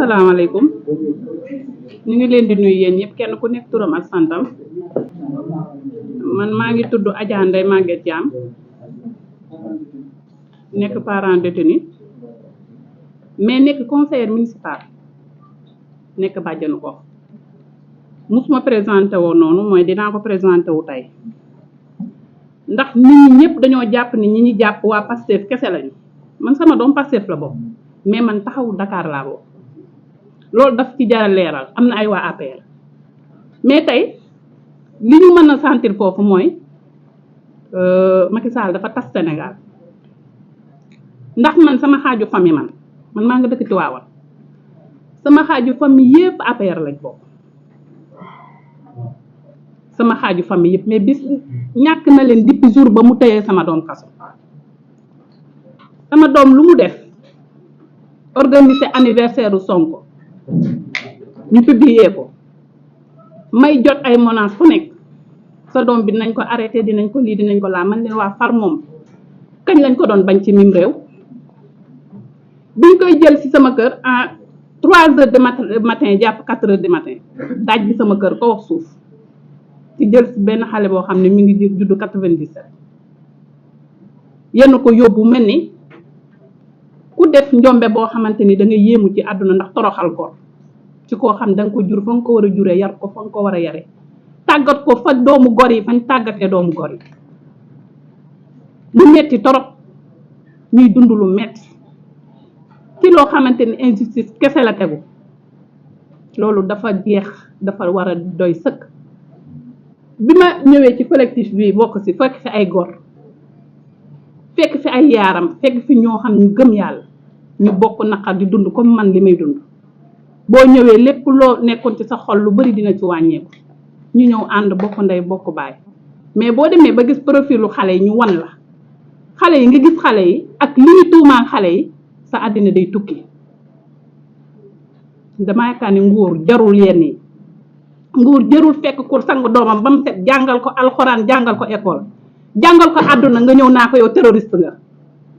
asalaamaaleykum ñu ngi leen di nuyu yéen ñëpp kenn ku nekk turam ak santam man maa ngi tudd Adja Ndeye Maguette Thiam nekk parent détenu mais nekk conseillère municipal nekk bàjjanu ko musuma présenté woo noonu mooy dinaa ko présenté wu tey ndax nit ñi ñëpp dañoo jàpp ni ñi ñi jàpp waa Pastef kese lañu man sama doom Pastef la bokk mais man taxawu Dakar laa bokk loolu daf ci jara leeral am na ay waa APR mais tey li ñu mën a sentir foofu mooy Macky Sall dafa tas Sénégal ndax man sama xaaju famille man maa nga dëkk Tivaouane sama xaaju famille yëpp APR lañ bokk sama xaaju famille yëpp mais bis ñàkk na leen depuis jour ba mu tëyee sama doom kaso sama doom lu mu def organiser anniversaire u Sonko ñu publier ko may jot ay menaces fu nekk sa doom bi dinañ ko arrêté dinañ ko lii dinañ ko laa man leen waa far moom kañ lañ ko doon bañ ci mim réew biñ koy jël ci sama kër à 3 heures de matin jàpp 4 heures du matin daaj bi sama kër ko wax suuf ci jël ci benn xale boo xam ne mi ngi juddu 97 yenn ko yóbbu mel ni ku def njombe boo xamante ni da nga yéemu ci àdduna ndax toroxal ko ci koo xam da nga ko jur fa nga ko war a juree yar ko fa nga ko war a yare tàggat ko fa doomu gor yi fañ tàggatee doomu gor yi lu metti torop ñuy dund lu metti ci loo xamante ni injustice kese la tegu loolu dafa jeex dafa war a doy sëkk bi ma ñëwee ci collectif bi bokk ci fekk fi ay gor fekk fi ay yaaram fekk fi ñoo xam ñu gëm yàlla ñu bokk naqar di dund comme man li may dund boo ñëwee lépp loo nekkoon ci sa xol lu bari dina ci wàññeeku ñu ñëw ànd bokk ndey bokk baay mais boo demee ba gis profilu xale yi ñu wan la xale yi nga gis xale yi ak li ñu tuumaan xale yi sa àddina day tukki dama yaakaar ni nguur jarul yenn yi nguur jarul fekk ku sang doomam ba mu set jàngal ko alxuraan jàngal ko école jàngal ko àdduna nga ñëw naa ko yow terroriste nga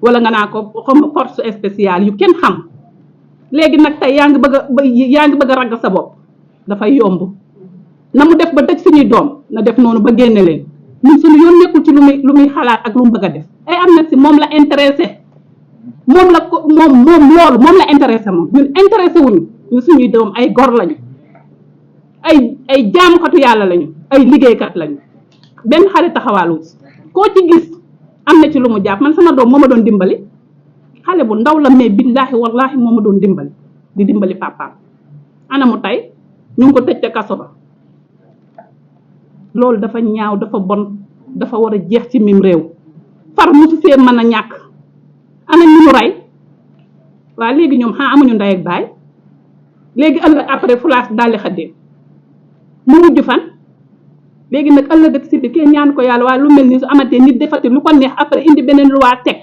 wala nga naa ko comme force spéciale yu kenn xam léegi nag tey yaa ngi bëgg a ragg sa bopp dafay yomb na mu def ba dëj suñuy doom na def noonu ba génne leen ñun suñu yoon nekkul ci lu muy xalaat ak lu mu bëgg a def ay am na si moom la intéressé moom la ko moom loolu moom la intéressé moom ñun intéressé wuñu ñun suñuy doom ay gor lañu ay jaamkatu yàlla lañu ay liggéeykat lañu benn xale taxawaalu koo ci gis am na ci lu mu jàpp man sama doom moo ma doon dimbali xale bu ndaw la mais billaahi wallaahi moo ma doon dimbali di dimbali papaam ana mu tey ñu ngi ko tëj te kaso ba loolu dafa ñaaw dafa bon dafa war a jeex ci mim réew far musu fee mën a ñàkk ana ñu mu rey waa léegi ñoom amuñu ndey ak baay léegi ëllëg après fulaas daldi xëddee mu mujj fan léegi nag ëllëg ak si bi kenn ñaan ko yàlla waaye lu mel ni su amatee nit defati lu ko neex après indi beneen loi teg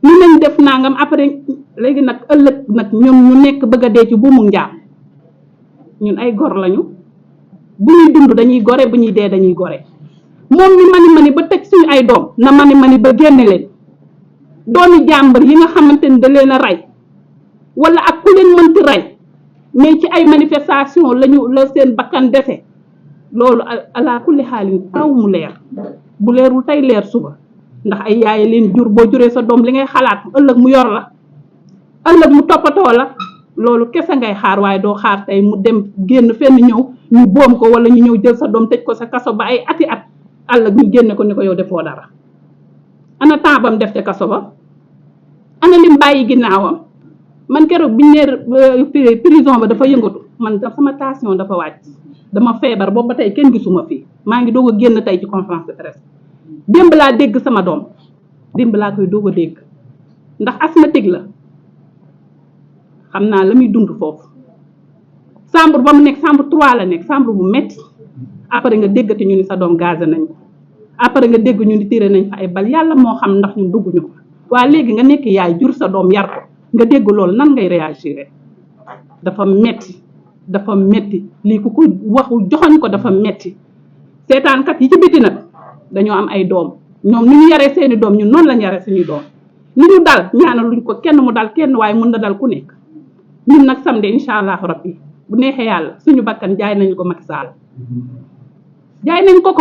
lu leen def nangam après léegi nag ëllëg nag ñun ñu nekk bëgg a dee ci buumu njaam ñun ay gor lañu bu ñuy dund dañuy gore bu ñuy dee dañuy gore moom ñu mani ba tëj suñu ay doom na mani ba génne leen doomi jàmbar yi nga xamante ni da leen a rey wala ak ku leen mënti rey mais ci ay manifestation la seen bakkan dese loolu ala kulli xaalin taw mu leer bu leerul tey leer suba ndax ay yaay leen jur boo juree sa doom li ngay xalaat ëllëg mu yor la ëllëg mu toppatoo la loolu kese ngay xaar waaye doo xaar tey mu dem génn fenn ñëw ñu boom ko wala ñu ñëw jël sa doom tëj ko sa kaso ba ay ati at ëllëg ñu génne ko ni ko yow defoo dara ana temps bam def te kaso ba ana lim bàyyi ginnaawam man keroog biñ ne prison ba dafa yëngatu man sama tension dafa wàcc dama feebar boobu ba tey kenn gisuma fii maa ngi doog a génn tey ci conférence de presse démb laa dégg sama doom démb laa koy doog a dégg ndax asthmatique la xam naa la muy dund foofu chambre ba mu nekk chambre 3 la nekk chambre bu metti après nga déggati ñu ni sa doom gazé nañ ko après nga dégg ñu ni tiré nañ fa ay bal yàlla moo xam ndax ñun dugguñu ko waaye léegi nga nekk yaay jur sa doom yar ko nga dégg loolu nan ngay réagir dafa metti lii ku ko waxul joxoñ ko dafa metti seetaankat yi ci biti nag dañoo am ay doom ñoom ni ñu yaree seeni doom ñun noonu lañ yaree suñuy doom li ñu dal ñaanal luñ ko kenn mu dal kenn waaye mën na dal ku nekk ñun nag samedi incha allahu rabbi bu neexee yàlla suñu bakkan jaay nañu ko Macky Sall jaay nañ ko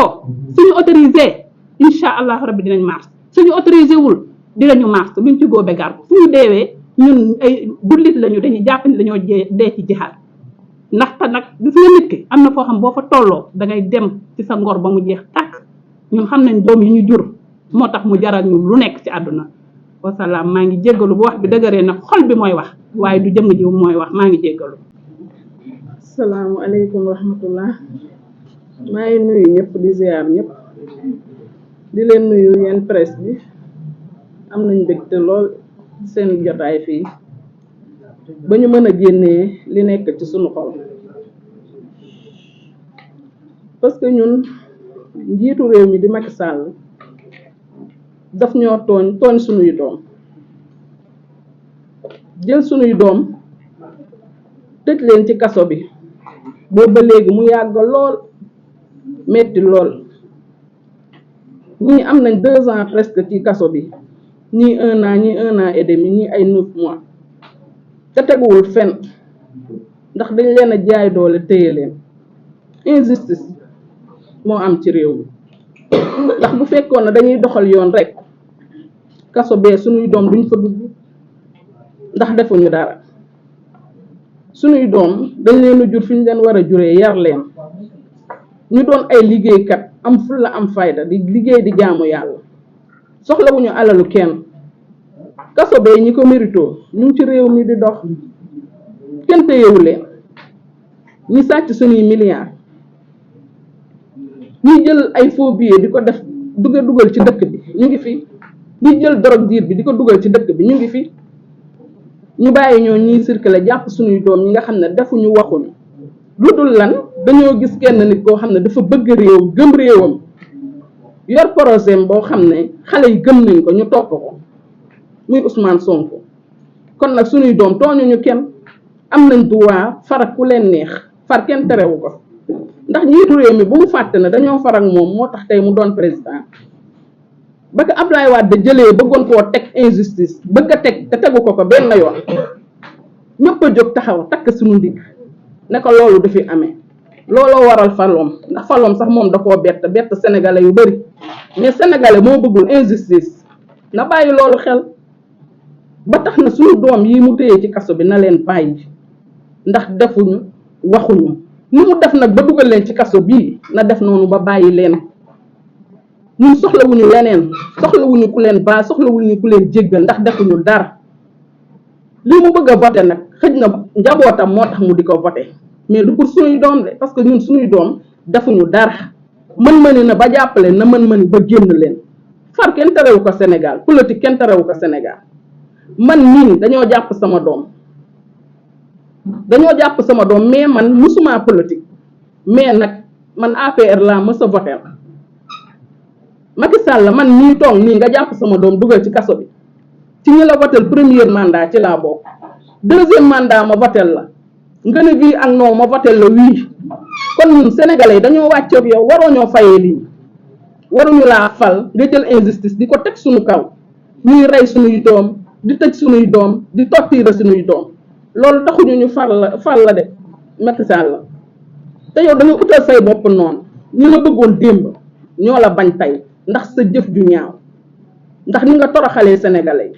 suñu autorisé incha allahu rabbi dinañ mars suñu autorisé wul dinañu mars luñ ci góobe gar suñu deewee ñun ay jullit lañu dañuy jàpp ni dañoo dee ci jihaad ndaxte nag gis nga nit ki am na foo xam boo fa tolloo dangay dem ci sa ngor ba mu jeex tàkk ñun xam nañ doom yi ñu jur moo tax mu jaral ñu lu nekk ci àdduna wasalaam maa ngi jéggalu bu wax bi dëgëree nag xol bi mooy wax waaye du jëmm ji mooy wax maa ngi jéggalu. asalaamaaleykum wa rahmatullah maa ngi nuyu ñëpp di ziar ñëpp di leen nuyu yeen presse bi am nañ mbégte lool seen jotaay fii ba ñu mën a génnee li nekk ci sunu xol parce que ñun njiitu réew mi di Macky Sall daf ñoo tooñ sunuy doom jël sunuy doom tëj leen ci kaso bi boobu ba léegi mu yàgg lool metti lool ñii am nañ 2 ans presque ci kaso bi ñii 1 an ñii 1 an et demi ñii ay 9 mois te teguwul fen ndax dañ leen a jaay doole téye leen injustice moo am ci réew mi ndax bu fekkoon ne dañuy doxal yoon rek kaso bee suñuy doom duñ fa dugg ndax defuñu dara suñuy doom dañ leen a jur fi ñu leen war a juree yar leen ñu doon ay liggéeykat am fulla am fayda di liggéey di jaamu yàlla soxlawuñu alalu kenn kaso bee ñi ko mérito ñu ngi ci réew mi di dox kenn téyewu leen ñi sàcc suñuy milliards ñi jël ay faux billets di ko def dugal ci dëkk bi ñu ngi fi ñi jël drogue diir bi di ko dugal ci dëkk bi ñu ngi fi ñu bàyyi ñoo ñiy circuler jàpp suñuy doom ñi nga xam ne defuñu waxuñu lu dul lan dañoo gis kenn nit koo xam ne dafa bëgg réew gëm réewam yor projet boo xam ne xale yi gëm nañ ko ñu topp ko muy Ousmane Sonko kon nag suñuy doom tooñuñu kenn am nañ droit farak ku leen neex far kenn terewu ko ndax njiitu réew mi bu mu fàtte ne dañoo far ak moom moo tax tey mu doon président ba ko Abdoulaye Wade jëlee bëggoon koo teg injustice bëgg a teg te tegu ko benn yoon ñëpp a jóg taxaw takk suñu ndigg ne ko loolu du fi amee looloo waral faloom ndax faloom sax moom da koo bett sénégalais yu bari mais sénégalais moo bëggul injustice na bàyyi loolu xel ba tax na suñu doom yi mu téye ci kaso bi na leen bàyyi ndax defuñu waxuñu ni mu def nag ba dugal leen ci kaso bii na def noonu ba bàyyi leen ñun soxlawuñu leneen soxlawuñu ku leen baal soxlawuñu ku leen jéggal ndax defuñu dara li mu bëgg a voté nag xëj na njabootam moo tax mu di ko voté mais du pour suñuy doom de parce que ñun suñuy doom defuñu dara mën-mëni na ba jàppale na mën-mëni ba génn leen far kenn terewu ko Sénégal politique kenn terewu ko Sénégal man nii dañoo jàpp sama doom mais man musuma politique mais nag man APR laa mës a voté Macky Sall man nii toog nii nga jàpp sama doom dugal ci kaso bi ci ñi la votel premier mandat ci laa bokk 2e mandat ma votel la nga ne bii ak non ma votel la wii kon ñun sénégalais dañoo wàccoog yow waroo ñoo fayee lii waruñu laa fal nga jël injustice di ko teg suñu kaw ñuy rey suñuy doom di tëj suñuy doom di torturer suñuy doom loolu taxuñu ñu fal la de Macky Sall la te yow da nga utal say bopp noonu ñu la bëggoon démb ñoo la bañ tey ndax sa jëf ju ñaaw ndax ni nga toroxalee sénégalais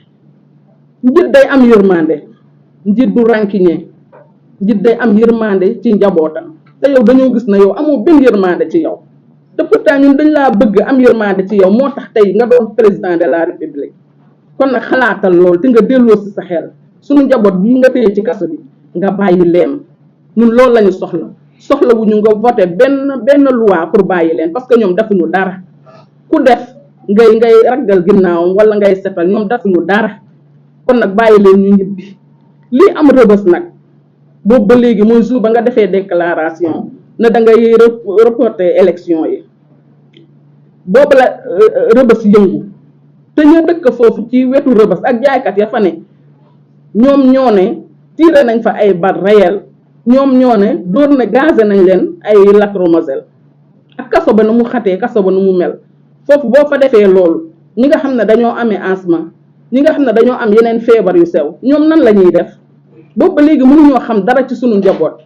yi njiit day am yërmande njiit du rancunier njiit day am yërmande ci njabootam te yow dañoo gis na yow amoo benn yërmande ci yow te pourtant ñun dañ laa bëgg am yërmande ci yow moo tax tey nga doon président de la république kon nag xalaatal loolu te nga delloo si sa xel suñu njaboot bii nga téye ci kaso bi nga bàyyi leen ñun loolu lañu soxla wuñu nga voté benn loi pour bàyyi leen parce que ñoom defuñu dara ku def ngay raggal ginnaawam wala ngay setal ñoom defuñu dara kon nag bàyyi leen ñu ñibbi lii am rëbës nag boobu ba léegi mooy jour ba nga defee déclaration ne da ngay reporter élection yi boobu la rëbës yëngu te ñu dëkk foofu ci wetu rëbës ak jaaykat ya fa ne ñoom ñoo ne tiré nañ fa ay balles réelles ñoom ñoo ne door na gazé nañ leen ay lacrymogène ak kaso ba nu mu xatee kaso ba nu mu mel foofu boo fa defee loolu ñi nga xam ne dañoo amee asthme ñi nga xam ne dañoo am yeneen feebar yu sew ñoom nan la ñuy def boobu ba léegi mënuñoo xam dara ci sunu njaboot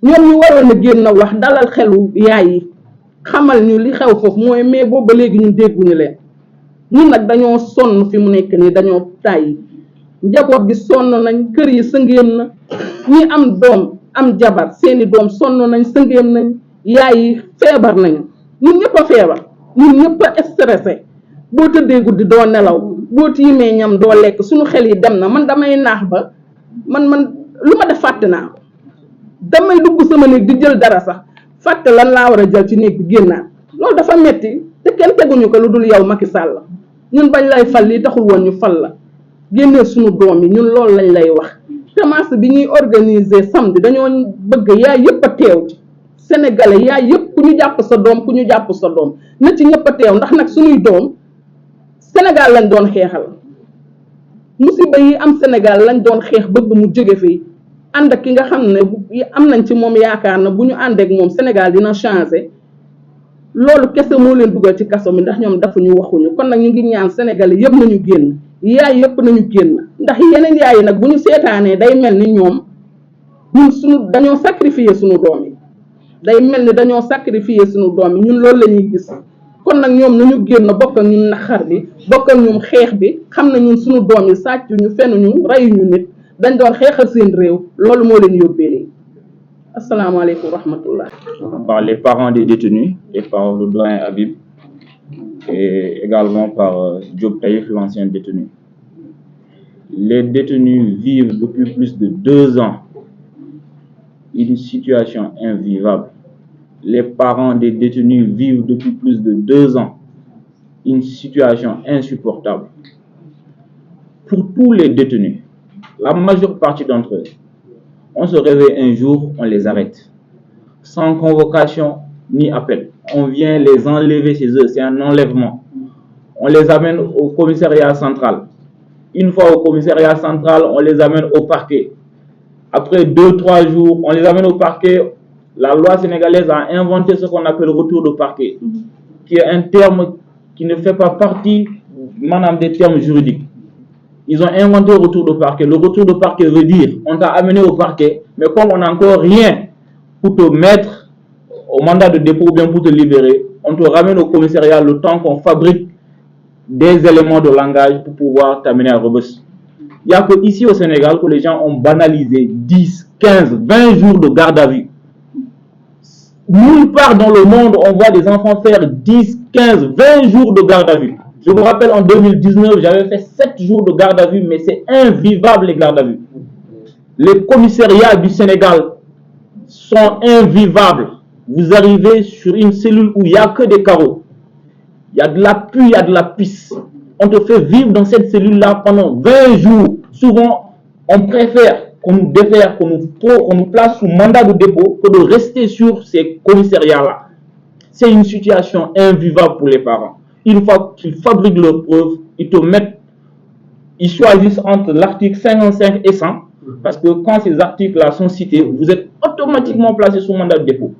ñoom ñu waroon a génn wax dalal xelu yaay yi xamal ñu li xew foofu mooy mais boobu ba léegi ñun dégguñu leen ñun nag dañoo sonn fi mu nekk nii dañoo tàyyi njaboot gi sonn nañ kër yi sëngéem na ñi am doom am jabar seeni doom sonn nañ sëngéem nañ yaay yi feebar nañu ñun ñëpp a feebar ñun ñëpp a stressé boo tëddee guddi doo nelaw boo tiimee ñam doo lekk suñu xel yi dem na man damay naax ba man lu ma def fàtte naa ko damay dugg sama néeg di jël dara sax fàtte lan laa war a jël ci néeg bi génnaat loolu dafa metti te kenn teguñu ko lu dul yow Macky Sall ñun bañ lay fal lii taxul woon ñu fal la génnee suñu doom yi ñun loolu lañ lay wax te marche bi ñuy organiser samedi dañoo bëgg yaay yëpp a teew ci sénégalais yaay yëpp ku ñu jàpp sa doom na ci ñëpp a teew ndax nag suñuy doom Sénégal lañ doon xeexal musiba yi am Sénégal lañ doon xeex bëgg mu jóge fii ànd ak ki nga xam ne am nañ ci moom yaakaar na bu ñu àndeek moom Sénégal dina changer loolu kese moo leen dugal ci kaso mi ndax ñoom dafuñu waxuñu kon nag ñu ngi ñaan sénégalais yëpp nañu génn yaay yëpp nañu génn ndax yeneen yaay yi nag bu ñu seetaanee day mel ni ñoom ñun suñu dañoo sacrifier suñu doom yi day mel ni dañoo sacrifier suñu doom yi ñun loolu la ñuy gis kon nag ñoom nañu génn bokk ak ñun naxar bi bokk ak ñun xeex bi xam ne ñun suñu doom yi sàcc ñu fenuñu reyuñu nit dañ doon xeexal seen réew loolu moo leen yóbbee léegi asalaamaaleykum wa rahmatullah. Par les parents des détenus et par le doyen Habib et également par Diop Taïf, l'ancien détenu. Les détenus vivent depuis plus de 2 ans une situation invivable. Les parents des détenus vivent depuis plus de 2 ans une situation insupportable. Pour tous les détenus, la majeure partie d'entre eux, on se réveille un jour, on les arrête. Sans convocation ni appel. On vient les enlever chez eux, c'est un enlèvement. On les amène au commissariat central. Une fois au commissariat central, on les amène au parquet. Après 2-3 jours, on les amène au parquet. La loi sénégalaise a inventé ce qu'on appelle retour de parquet, qui est un terme qui ne fait pas partie des termes juridiques. Ils ont inventé le retour de parquet. Le retour de parquet veut dire on t'a amené au parquet, mais comme on n'a encore rien pour te mettre au mandat de dépôt ou bien pour te libérer, on te ramène au commissariat le temps qu'on fabrique des éléments de langage pour pouvoir t'amener à Rebeuss. Il n'y a que ici au Sénégal que les gens ont banalisé 10, 15, 20 jours de garde à vue. Nulle part dans le monde, on voit des enfants faire 10, 15, 20 jours de garde à vue. Je me rappelle en 2019, j'avais fait 7 jours de garde à vue, mais c'est invivable les gardes à vue. Les commissariats du Sénégal sont invivables. Vous arrivez sur une cellule où il n'y a que des carreaux. Il y a de la pluie, il y a de la pisse. On te fait vivre dans cette cellule-là pendant 20 jours. Souvent, on préfère qu'on nous défère, qu'on nous place sous mandat de dépôt que de rester sur ces commissariats-là. C'est une situation invivable pour les parents. Une fois qu'ils fabriquent leurs preuves, ils choisissent entre l'article 55 et 100, parce que quand ces articles-là sont cités, vous êtes automatiquement placé sous mandat de dépôt.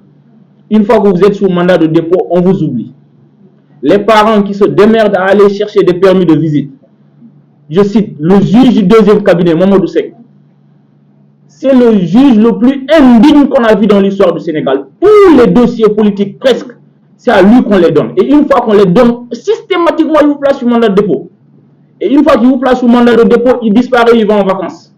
Une fois que vous êtes sous mandat de dépôt, on vous oublie. Les parents qui se démerdent à aller chercher des permis de visite. Je cite le juge du 2e cabinet, Mamadou Seck. C'est le juge le plus indigne qu'on a vu dans l'histoire du Sénégal. Tous les dossiers politiques, presque, c'est à lui qu'on les donne. Et une fois qu'on les donne, systématiquement, il vous place sous mandat de dépôt. Et une fois qu'il vous place sous mandat de dépôt, il disparaît, il va en vacances.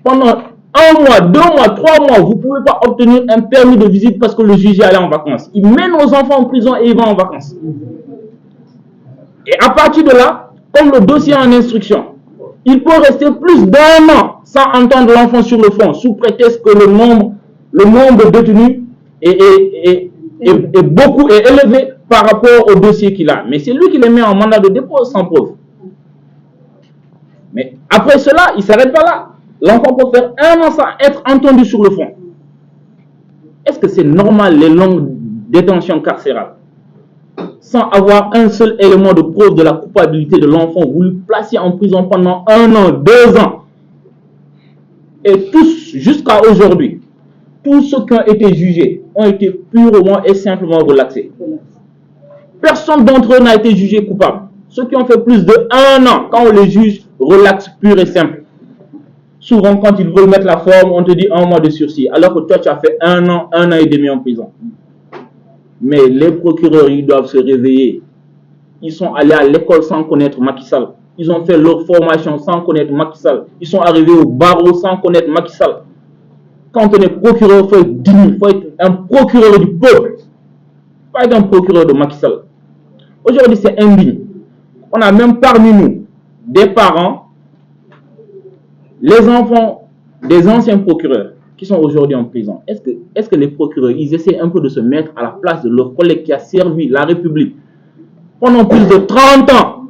Pendant 1 mois, 2 mois, 3 mois, vous ne pouvez pas obtenir un permis de visite parce que le juge est allé en vacances. Il mène nos enfants en prison et il va en vacances. Et à partir de là, comme le dossier est en instruction, il peut rester plus d'1 an sans entendre l'enfant sur le fond, sous prétexte que le nombre de détenus est élevé par rapport au dossier qu'il a. Mais c'est lui qui les met en mandat de dépôt sans preuve. Mais après cela, il ne s'arrête pas là. L'enfant peut faire 1 an sans être entendu sur le fond. Est-ce que c'est normal les longues détentions carcérales? Sans avoir un seul élément de preuve de la culpabilité de l'enfant, vous le placez en prison pendant 1 an, 2 ans. Et tous, jusqu'à aujourd'hui, tous ceux qui ont été jugés ont été purement et simplement relaxés. Personne d'entre eux n'a été jugé coupable. Ceux qui ont fait plus de 1 an, quand on les juge, relaxe pur et simple. Souvent, quand ils veulent mettre la forme, on te dit 1 mois de sursis, alors que toi, tu as fait 1 an et demi en prison. Mais les procureurs, ils doivent se réveiller. Ils sont allés à l'école sans connaître Macky Sall. Ils ont fait leur formation sans connaître Macky Sall. Ils sont arrivés au barreau sans connaître Macky Sall. Quand on est procureur, il faut être digne, il faut être un procureur du peuple. Pas être un procureur de Macky Sall. Aujourd'hui, c'est indigne. On a même parmi nous des parents, les enfants des anciens procureurs qui sont aujourd'hui en prison. Est-ce que les procureurs, ils essaient un peu de se mettre à la place de leur collègue qui a servi la République pendant plus de 30 ans?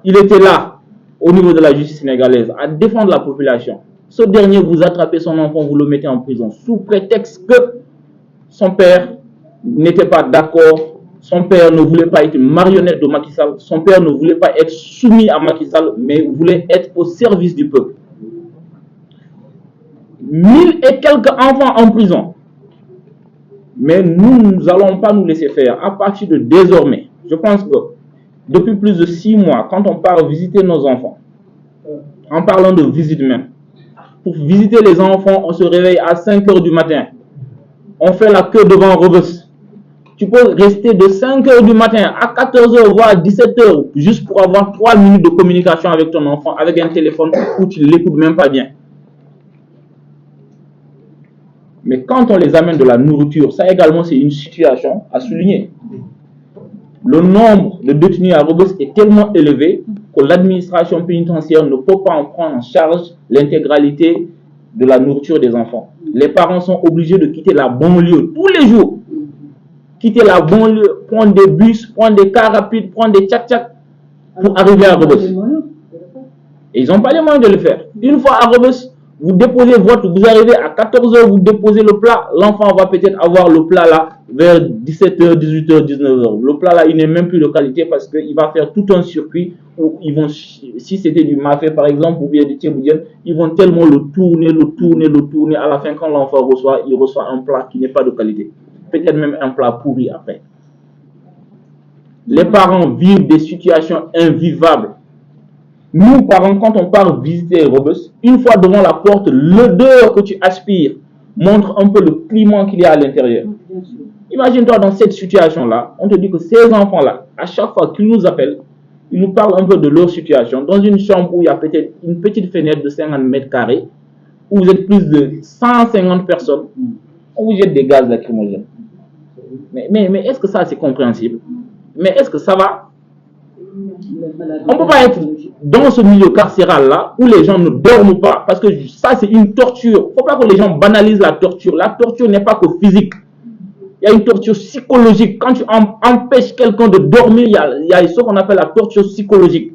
Il était là, au niveau de la justice sénégalaise, à défendre la population. Ce dernier, vous attrapez son enfant, vous le mettez en prison, sous prétexte que son père n'était pas d'accord, son père ne voulait pas être une marionnette de Macky Sall, son père ne voulait pas être soumis à Macky Sall, mais voulait être au service du peuple. 1000 et quelques enfants en prison. Mais nous n'allons pas nous laisser faire. À partir de désormais, je pense que depuis plus de 6 mois, quand on part visiter nos enfants, en parlant de visite même, pour visiter les enfants, on se réveille à 5 h du matin. On fait la queue devant Rebeuss. Tu peux rester de 5 h du matin à 14 h, voire 17 h, juste pour avoir 3 minutes de communication avec ton enfant, avec un téléphone où tu ne l'écoutes même pas bien. Mais quand on les amène de la nourriture, ça également c'est une situation à souligner. Le nombre de détenus à Rebeuss est tellement élevé que l'administration pénitentiaire ne peut pas en prendre en charge l'intégralité de la nourriture des enfants. Les parents sont obligés de quitter la banlieue tous les jours. Quitter la banlieue, prendre des bus, prendre des cars rapides, prendre des tchak-tchak pour arriver à Rebeuss. Et ils n'ont pas les moyens de le faire. Une fois à Rebeuss, vous déposez vous arrivez à 14 h, vous déposez le plat, l'enfant va peut-être avoir le plat là vers 17 h, 18 h, 19 h. Le plat là, il n'est même plus de qualité parce qu'il va faire tout un circuit où ils vont, si c'était du mafé par exemple, ou bien du tchéboudienne, ils vont tellement le tourner, à la fin quand l'enfant reçoit, il reçoit un plat qui n'est pas de qualité. Peut-être même un plat pourri après. Les parents vivent des situations invivables. Nous, parents, quand on part visiter Rebeuss, une fois devant la porte, l'odeur que tu aspires montre un peu le climat qu'il y a à l'intérieur. Imagine-toi dans cette situation-là, on te dit que ces enfants-là, à chaque fois qu'ils nous appellent, ils nous parlent un peu de leur situation. Dans une chambre où il y a peut-être une petite fenêtre de 50 mètres carrés, où vous êtes plus de 150 personnes, on vous jette des gaz lacrymogènes. Mais est-ce que ça c'est compréhensible? Mais est-ce que ça va? On ne peut pas être dans ce milieu carcéral-là où les gens ne dorment pas parce que ça c'est une torture. Il ne faut pas que les gens banalisent la torture. La torture n'est pas que physique. Il y a une torture psychologique. Quand tu empêches quelqu'un de dormir, il y a ce qu'on appelle la torture psychologique.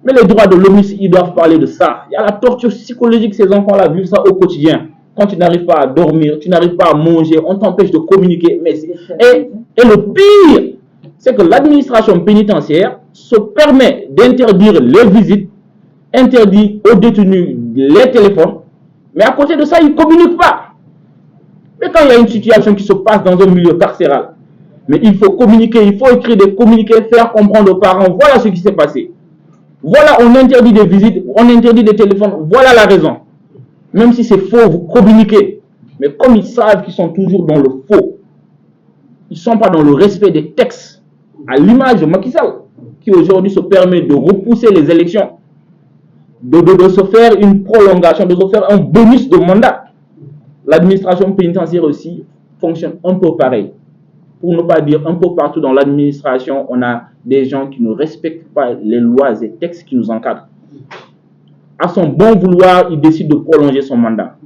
Mais les droits de l'homme, ils doivent parler de ça. Il y a la torture psychologique, ces enfants-là vivent ça au quotidien. Quand tu n'arrives pas à dormir, tu n'arrives pas à manger, on t'empêche de communiquer. Et le pire, c'est que l'administration pénitentiaire se permet d'interdire les visites, interdit aux détenus les téléphones, mais à côté de ça, ils ne communiquent pas. Mais quand il y a une situation qui se passe dans un milieu carcéral, mais il faut communiquer, il faut écrire des communiqués, faire comprendre aux parents, voilà ce qui s'est passé. Voilà, on interdit des visites, on interdit des téléphones, voilà la raison. Même si c'est faux, vous communiquez. Mais comme ils savent qu'ils sont toujours dans le faux, ils ne sont pas dans le respect des textes, à l'image de Macky Sall, qui aujourd'hui se permet de repousser les élections, de se faire une prolongation, de se faire un bonus de mandat. L'administration pénitentiaire aussi fonctionne un peu pareil. Pour ne pas dire un peu partout dans l'administration, on a des gens qui ne respectent pas les lois et textes qui nous encadrent. À son bon vouloir, il décide de prolonger son mandat.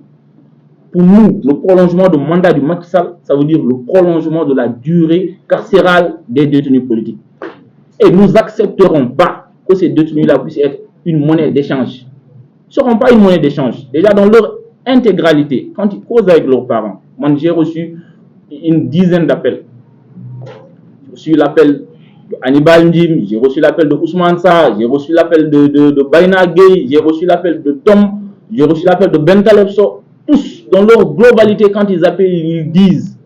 Pour nous, le prolongement de mandat du Macky Sall, ça veut dire le prolongement de la durée carcérale des détenus politiques. Et nous n'accepterons pas que ces détenus-là puissent être une monnaie d'échange. Ils ne seront pas une monnaie d'échange. Déjà dans leur intégralité, quand ils causent avec leurs parents, moi j'ai reçu une dizaine d'appels. J'ai reçu l'appel d'Hannibal Ndim, j'ai reçu l'appel de Ousmane Sarr, j'ai reçu l'appel de Baina Gueye, j'ai reçu l'appel de Tom, j'ai reçu l'appel de Ben Taleb Sow. Tous, dans leur globalité, quand ils appellent, ils disent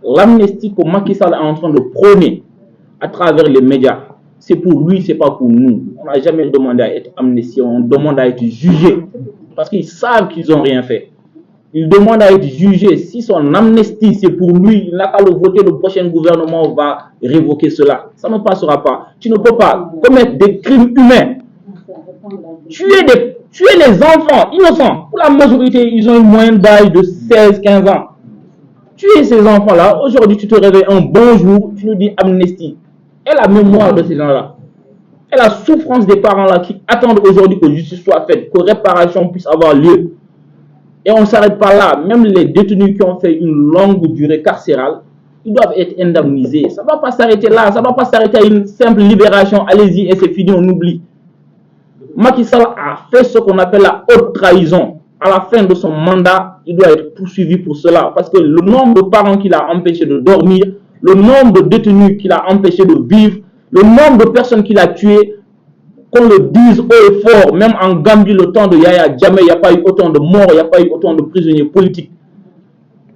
l'amnistie que Macky Sall est en train de prôner à travers les médias, c'est pour lui, c'est pas pour nous. On n'a jamais demandé à être amnistié, on demande à être jugé. Parce qu'ils savent qu'ils n'ont rien fait. Ils demandent à être jugés. Si son amnistie, c'est pour lui, il n'a qu'à le voter, le prochain gouvernement va révoquer cela. Ça ne passera pas. Tu ne peux pas commettre des crimes humains. Tuer les enfants innocents. Pour la majorité, ils ont une moyenne d'âge de 16-15 ans. Tuer ces enfants-là, aujourd'hui tu te réveilles un bon jour, tu nous dis amnistie. Et la mémoire de ces gens-là. Et la souffrance des parents-là qui attendent aujourd'hui que justice soit faite, que réparation puisse avoir lieu. Et on ne s'arrête pas là. Même les détenus qui ont fait une longue durée carcérale, ils doivent être indemnisés. Ça ne doit pas s'arrêter là. Ça ne doit pas s'arrêter à une simple libération. Allez-y et c'est fini, on oublie. Macky Sall a fait ce qu'on appelle la haute trahison. À la fin de son mandat, il doit être poursuivi pour cela. Parce que le nombre de parents qu'il a empêchés de dormir, le nombre de détenus qu'il a empêchés de vivre, le nombre de personnes qu'il a tuées, qu'on le dise haut et fort, même en Gambie, le temps de Yaya Jammeh, il n'y a pas eu autant de morts, il n'y a pas eu autant de prisonniers politiques.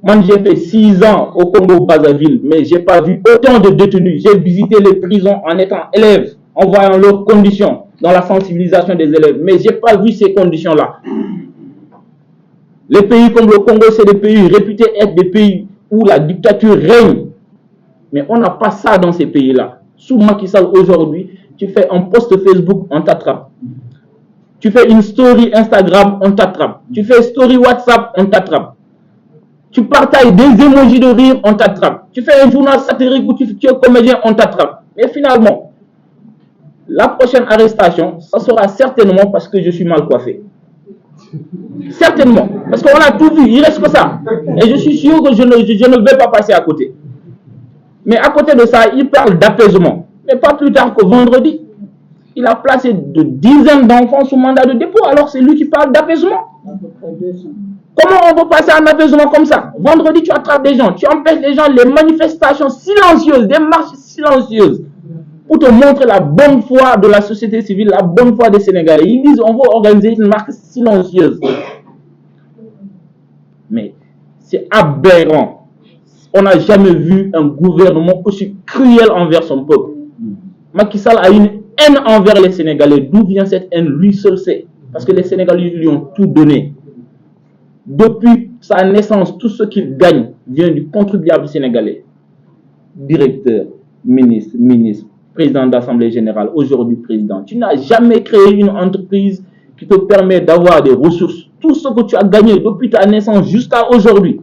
Moi, j'ai fait 6 ans au Congo-Brazzaville, mais je n'ai pas vu autant de détenus. J'ai visité les prisons en étant élève, en voyant leurs conditions, dans la sensibilisation des élèves. Mais je n'ai pas vu ces conditions-là. Les pays comme le Congo, c'est des pays réputés être des pays où la dictature règne. Mais on n'a pas ça dans ces pays-là. Sous Macky Sall aujourd'hui, tu fais un post Facebook, on t'attrape. Tu fais une story Instagram, on t'attrape. Tu fais une story WhatsApp, on t'attrape. Tu partages des emojis de rire, on t'attrape. Tu fais un journal satirique où tu es comédien, on t'attrape. Mais finalement, la prochaine arrestation, ça sera certainement parce que je suis mal coiffé. Certainement. Parce qu'on a tout vu, il reste que ça. Et je suis sûr que je ne vais pas passer à côté. Mais à côté de ça, il parle d'apaisement. Mais pas plus tard que vendredi, il a placé de dizaines d'enfants sous mandat de dépôt. Alors c'est lui qui parle d'apaisement. Comment on peut passer un apaisement comme ça? Vendredi, tu attrapes des gens, tu empêches les gens, les manifestations silencieuses, des marches silencieuses, pour te montrer la bonne foi de la société civile, la bonne foi des Sénégalais. Ils disent on va organiser une marche silencieuse. Mais c'est aberrant. On n'a jamais vu un gouvernement aussi cruel envers son peuple. Macky Sall a une haine envers les Sénégalais. D'où vient cette haine? Lui seul sait. Parce que les Sénégalais lui ont tout donné. Depuis sa naissance, tout ce qu'il gagne vient du contribuable sénégalais. Directeur, ministre, président d'Assemblée générale, aujourd'hui président. Tu n'as jamais créé une entreprise qui te permet d'avoir des ressources. Tout ce que tu as gagné depuis ta naissance jusqu'à aujourd'hui,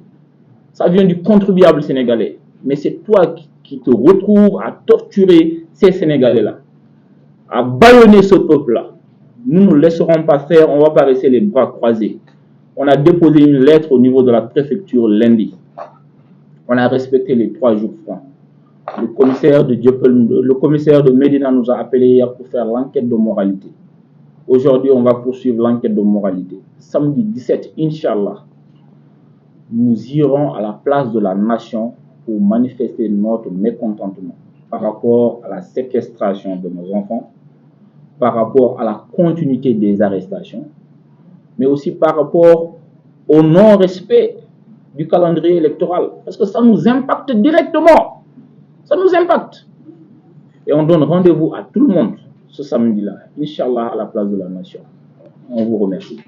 ça vient du contribuable sénégalais. Mais c'est toi qui te retrouves à torturer ces Sénégalais-là, à bâillonner ce peuple-là. Nous ne laisserons pas faire, on ne va pas rester les bras croisés. On a déposé une lettre au niveau de la préfecture lundi. On a respecté les 3 jours francs. Le commissaire de Médina nous a appelé hier pour faire l'enquête de moralité. Aujourd'hui, on va poursuivre l'enquête de moralité. Samedi 17, Inch'Allah, nous irons à la place de la nation pour manifester notre mécontentement par rapport à la séquestration de nos enfants, par rapport à la continuité des arrestations, mais aussi par rapport au non-respect du calendrier électoral. Parce que ça nous impacte directement. Ça nous impacte. Et on donne rendez-vous à tout le monde ce samedi-là, Inch'Allah, à la place de la nation. On vous remercie.